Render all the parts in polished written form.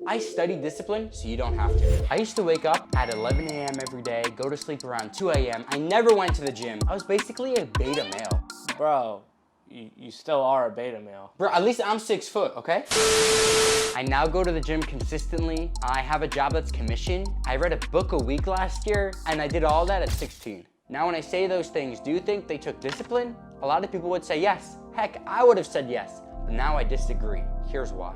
I study discipline so you don't have to. I used to wake up at 11 a.m. every day, go to sleep around 2 a.m. I never went to the gym. I was basically a beta male. Bro, you still are a beta male. Bro, at least I'm 6 foot, okay? I now go to the gym consistently. I have a job that's commissioned. I read a book a week last year, and I did all that at 16. Now, when I say those things, do you think they took discipline? A lot of people would say yes. Heck, I would have said yes. But now I disagree. Here's why.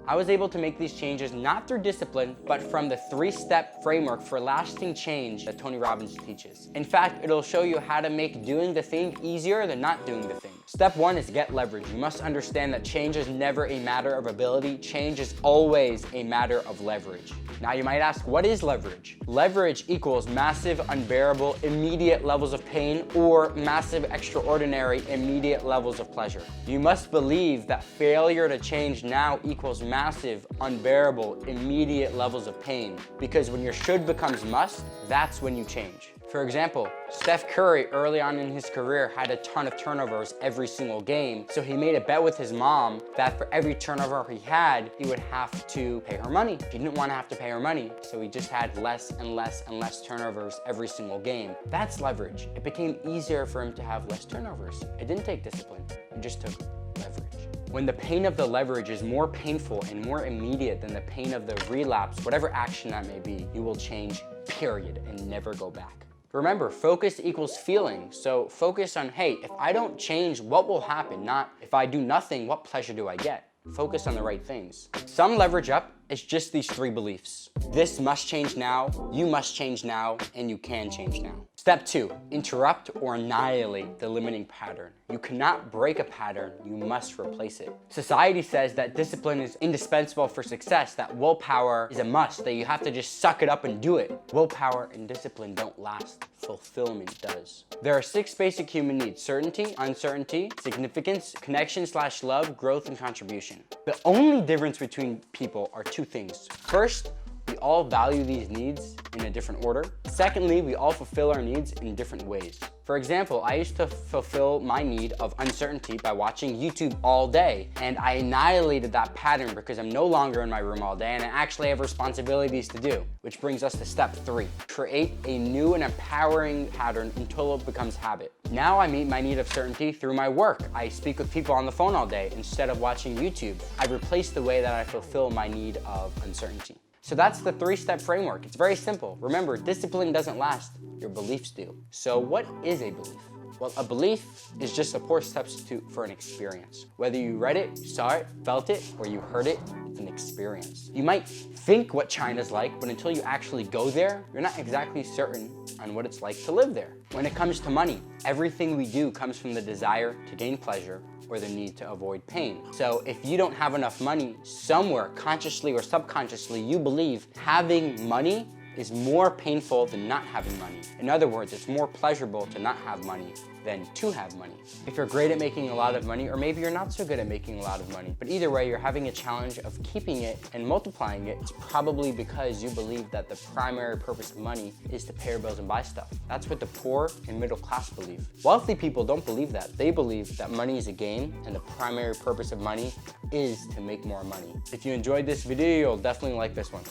I was able to make these changes not through discipline, but from the 3-step framework for lasting change that Tony Robbins teaches. In fact, it'll show you how to make doing the thing easier than not doing the thing. Step 1 is get leverage. You must understand that change is never a matter of ability. Change is always a matter of leverage. Now you might ask, what is leverage? Leverage equals massive, unbearable, immediate levels of pain or massive, extraordinary, immediate levels of pleasure. You must believe that failure to change now equals massive, unbearable, immediate levels of pain. Because when your should becomes must, that's when you change. For example, Steph Curry early on in his career had a ton of turnovers every single game, so he made a bet with his mom that for every turnover he had, he would have to pay her money. He didn't want to have to pay her money, so he just had less and less and less turnovers every single game. That's leverage. It became easier for him to have less turnovers. It didn't take discipline, it just took leverage. When the pain of the leverage is more painful and more immediate than the pain of the relapse, whatever action that may be, you will change, period, and never go back. Remember, focus equals feeling. So focus on, hey, if I don't change, what will happen? Not if I do nothing, what pleasure do I get? Focus on the right things. Some leverage up is just these 3 beliefs. This must change now, you must change now, and you can change now. Step 2, interrupt or annihilate the limiting pattern. You cannot break a pattern, you must replace it. Society says that discipline is indispensable for success, that willpower is a must, that you have to just suck it up and do it. Willpower and discipline don't last, fulfillment does. There are 6 basic human needs: certainty, uncertainty, significance, connection/love, growth, and contribution. The only difference between people are 2 things. First, we all value these needs in a different order. Secondly, we all fulfill our needs in different ways. For example, I used to fulfill my need of uncertainty by watching YouTube all day, and I annihilated that pattern because I'm no longer in my room all day and I actually have responsibilities to do. Which brings us to step 3. Create a new and empowering pattern until it becomes habit. Now I meet my need of certainty through my work. I speak with people on the phone all day instead of watching YouTube. I replaced the way that I fulfill my need of uncertainty. So that's the 3-step framework. It's very simple. Remember, discipline doesn't last, your beliefs do. So what is a belief? Well, a belief is just a poor substitute for an experience. Whether you read it, you saw it, felt it, or you heard it, it's an experience. You might think what China's like, but until you actually go there, you're not exactly certain on what it's like to live there. When it comes to money, everything we do comes from the desire to gain pleasure or the need to avoid pain. So if you don't have enough money, somewhere consciously or subconsciously, you believe having money is more painful than not having money. In other words, it's more pleasurable to not have money than to have money. If you're great at making a lot of money, or maybe you're not so good at making a lot of money, but either way, you're having a challenge of keeping it and multiplying it, it's probably because you believe that the primary purpose of money is to pay your bills and buy stuff. That's what the poor and middle class believe. Wealthy people don't believe that. They believe that money is a game and the primary purpose of money is to make more money. If you enjoyed this video, you'll definitely like this one.